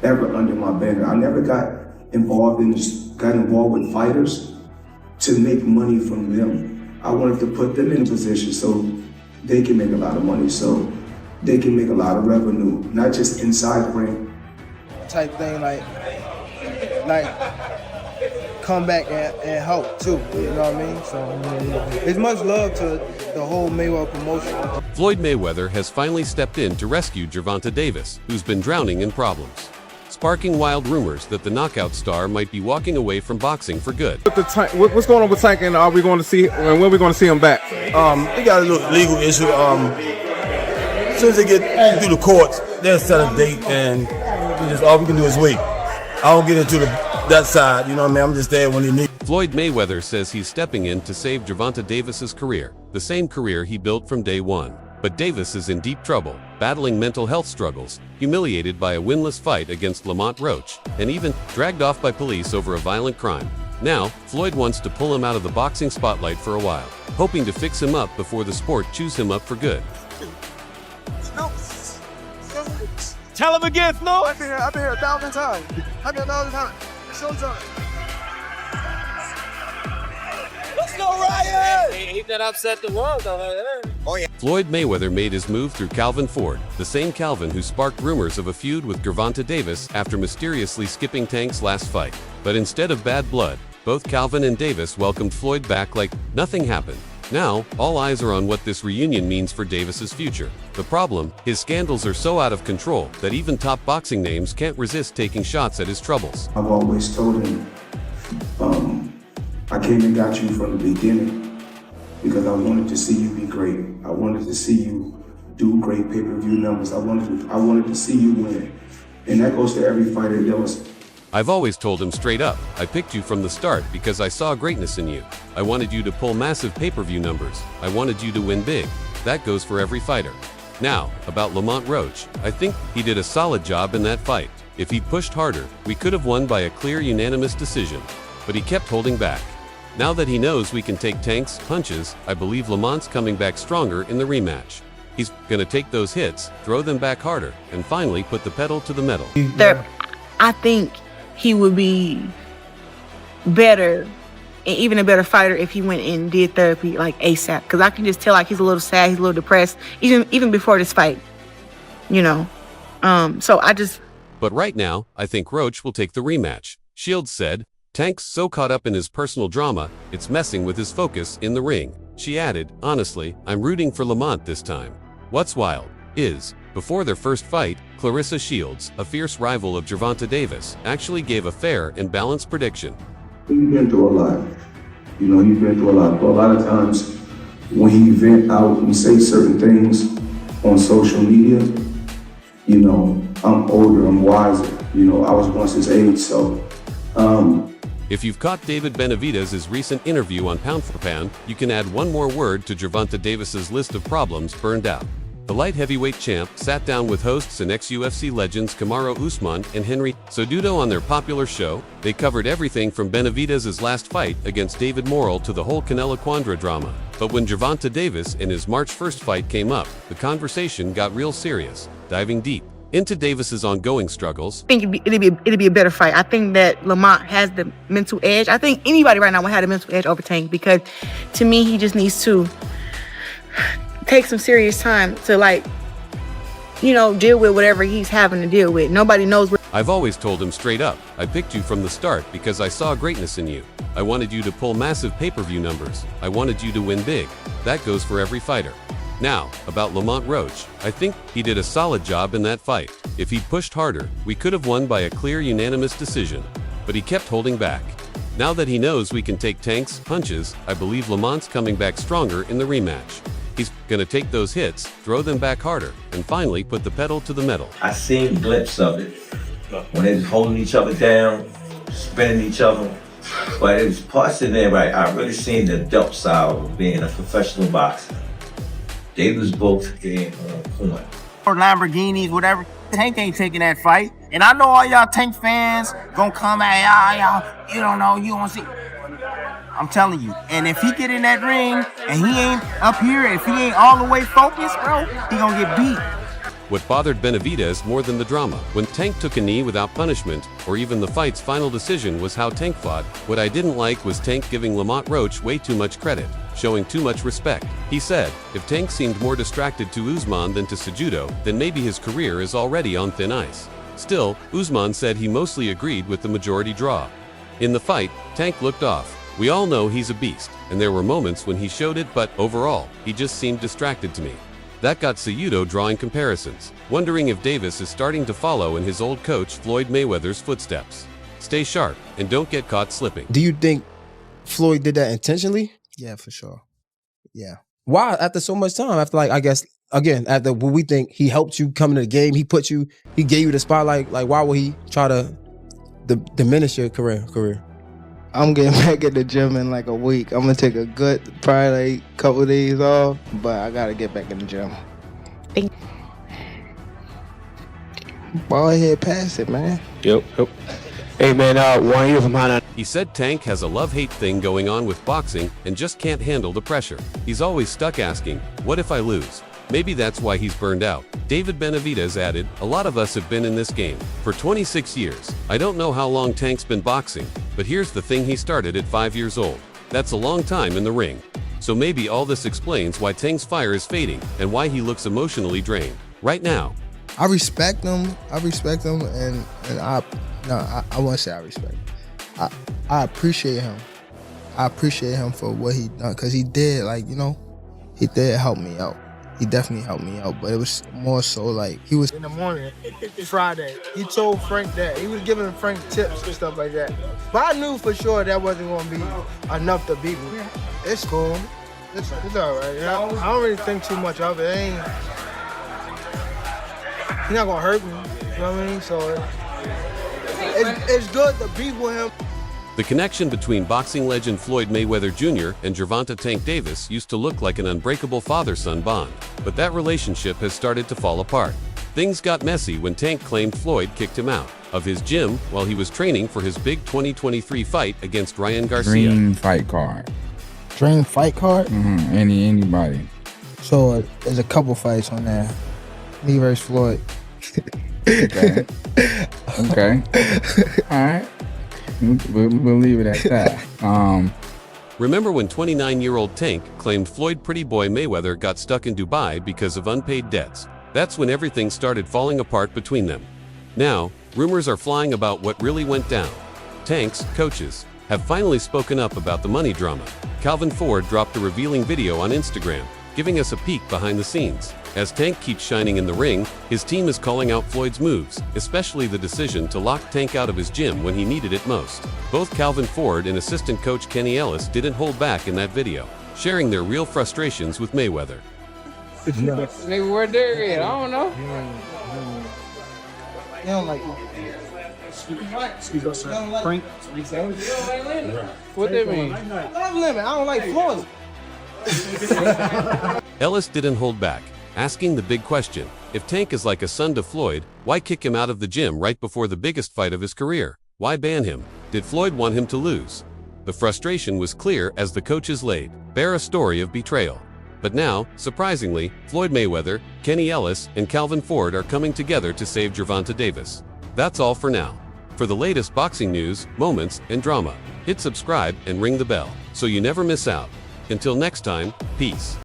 ever under my banner. I never got involved with fighters to make money from them. I wanted to put them in a position so they can make a lot of money, so they can make a lot of revenue, not just inside the ring. Type thing, like come back and help too, you know what I mean? So there's much love to the whole Mayweather promotion. Floyd Mayweather has finally stepped in to rescue Gervonta Davis, who's been drowning in problems, sparking wild rumors that the knockout star might be walking away from boxing for good. What's going on with Tank, and are we going to see, and when are we going to see him back? They got a little legal issue. As soon as they get through the courts, they'll set a date, and all we can do is wait. I don't get into that side, you know what I mean? I'm just there when he needs. Floyd Mayweather says he's stepping in to save Gervonta Davis's career, the same career he built from day one. But Davis is in deep trouble, battling mental health struggles, humiliated by a winless fight against Lamont Roach, and even dragged off by police over a violent crime. Now, Floyd wants to pull him out of the boxing spotlight for a while, hoping to fix him up before the sport chews him up for good. Tell him again, Flo. I've been here 1,000 times. Show time. Let's go, Ryan! He did upset the world, though. Oh, yeah. Floyd Mayweather made his move through Calvin Ford, the same Calvin who sparked rumors of a feud with Gervonta Davis after mysteriously skipping Tank's last fight. But instead of bad blood, both Calvin and Davis welcomed Floyd back like nothing happened. Now, all eyes are on what this reunion means for Davis's future. The problem, his scandals are so out of control that even top boxing names can't resist taking shots at his troubles. I've always told him, I came and got you from the beginning because I wanted to see you be great. I wanted to see you do great pay-per-view numbers. I wanted to see you win. And that goes to every fighter that was. I've always told him straight up, I picked you from the start because I saw greatness in you. I wanted you to pull massive pay-per-view numbers. I wanted you to win big. That goes for every fighter. Now, about Lamont Roach, I think he did a solid job in that fight. If he pushed harder, we could have won by a clear unanimous decision. But he kept holding back. Now that he knows we can take Tank's punches, I believe Lamont's coming back stronger in the rematch. He's gonna take those hits, throw them back harder, and finally put the pedal to the metal. I think he would be better, and even a better fighter if he went and did therapy like ASAP. Because I can just tell like he's a little sad, he's a little depressed, even before this fight, you know. But right now, I think Roach will take the rematch. Shields said, Tank's so caught up in his personal drama, it's messing with his focus in the ring. She added, honestly, I'm rooting for Lamont this time. What's wild is, before their first fight, Clarissa Shields, a fierce rival of Gervonta Davis, actually gave a fair and balanced prediction. He's been through a lot. You know, he's been through a lot. But a lot of times, when he vent out and say certain things on social media, you know, I'm older, I'm wiser. You know, I was once his age, so. If you've caught David Benavidez's recent interview on Pound for Pound, you can add one more word to Gervonta Davis's list of problems burned out. The light heavyweight champ sat down with hosts and ex-UFC legends Kamaru Usman and Henry Cejudo on their popular show. They covered everything from Benavidez's last fight against David Morrell to the whole Canelo Quandra drama. But when Gervonta Davis and his March 1st fight came up, the conversation got real serious, diving deep into Davis's ongoing struggles. I think it'd be a better fight. I think that Lamont has the mental edge. I think anybody right now would have the mental edge over Tank because, to me, he just needs to take some serious time to, like, you know, deal with whatever he's having to deal with. Nobody knows what. I've always told him straight up, I picked you from the start because I saw greatness in you. I wanted you to pull massive pay-per-view numbers. I wanted you to win big. That goes for every fighter. Now, about Lamont Roach, I think he did a solid job in that fight. If he pushed harder, we could have won by a clear unanimous decision. But he kept holding back. Now that he knows we can take Tank's punches, I believe Lamont's coming back stronger in the rematch. He's gonna take those hits, throw them back harder, and finally put the pedal to the metal. I seen glimpses of it when they was holding each other down, spinning each other. But it was parts in there, right? I really seen the adult side of being a professional boxer. They was both getting on point. Or Lamborghinis, whatever. Tank ain't taking that fight. And I know all y'all Tank fans gonna come at y'all, you don't know, you don't see. I'm telling you. And if he get in that ring and he ain't up here, if he ain't all the way focused, bro, he gonna get beat. what bothered Benavidez more than the drama. When Tank took a knee without punishment, or even the fight's final decision was how Tank fought, what I didn't like was Tank giving Lamont Roach way too much credit, showing too much respect. He said, if Tank seemed more distracted to Usman than to Cejudo, then maybe his career is already on thin ice. Still, Usman said he mostly agreed with the majority draw. In the fight, Tank looked off. We all know he's a beast, and there were moments when he showed it, but overall, he just seemed distracted to me. That got Cejudo drawing comparisons, wondering if Davis is starting to follow in his old coach Floyd Mayweather's footsteps. Stay sharp and don't get caught slipping. Do you think Floyd did that intentionally? Yeah, for sure. Yeah. Why? After so much time, after I guess, again, after what we think he helped you come into the game, he gave you the spotlight, why would he try to diminish your career? I'm getting back at the gym in like a week. I'm gonna take a good, probably couple of days off, but I gotta get back in the gym. Ball ahead, pass it, man. Yep. Hey man, 1 year from behind. He said Tank has a love-hate thing going on with boxing and just can't handle the pressure. He's always stuck asking, what if I lose? Maybe that's why he's burned out. David Benavidez added, a lot of us have been in this game for 26 years. I don't know how long Tank's been boxing, but here's the thing, he started at 5 years old. That's a long time in the ring. So maybe all this explains why Tank's fire is fading and why he looks emotionally drained right now. I respect him, and I won't say I respect him. I appreciate him. I appreciate him for what he done, because he did, he did help me out. He definitely helped me out, but it was more so he was in the morning, Friday. He told Frank that. He was giving Frank tips and stuff like that. But I knew for sure that wasn't going to be enough to beat me. It's cool. It's all right. I don't really think too much of it. He's not going to hurt me. You know what I mean? So it's good to be with him. The connection between boxing legend Floyd Mayweather Jr. and Gervonta Tank Davis used to look like an unbreakable father-son bond, but that relationship has started to fall apart. Things got messy when Tank claimed Floyd kicked him out of his gym while he was training for his big 2023 fight against Ryan Garcia. Dream fight card. Dream fight card? Mm-hmm. Anybody. So there's a couple fights on there. Me versus Floyd. Okay. All right. We'll leave it at that. Remember when 29-year-old Tank claimed Floyd Pretty Boy Mayweather got stuck in Dubai because of unpaid debts? That's when everything started falling apart between them. Now, rumors are flying about what really went down. Tank's coaches have finally spoken up about the money drama. Calvin Ford dropped a revealing video on Instagram, giving us a peek behind the scenes. As Tank keeps shining in the ring, his team is calling out Floyd's moves, especially the decision to lock Tank out of his gym when he needed it most. Both Calvin Ford and assistant coach Kenny Ellis didn't hold back in that video, sharing their real frustrations with Mayweather. Nigga, where Derek at? I don't know. You don't like Excuse us, sir. Frank. What that mean? I don't like Floyd. Ellis didn't hold back, asking the big question. If Tank is like a son to Floyd, why kick him out of the gym right before the biggest fight of his career? Why ban him? Did Floyd want him to lose? The frustration was clear as the coaches laid bare a story of betrayal. But now, surprisingly, Floyd Mayweather, Kenny Ellis, and Calvin Ford are coming together to save Gervonta Davis. That's all for now. For the latest boxing news, moments, and drama, hit subscribe and ring the bell so you never miss out. Until next time, peace.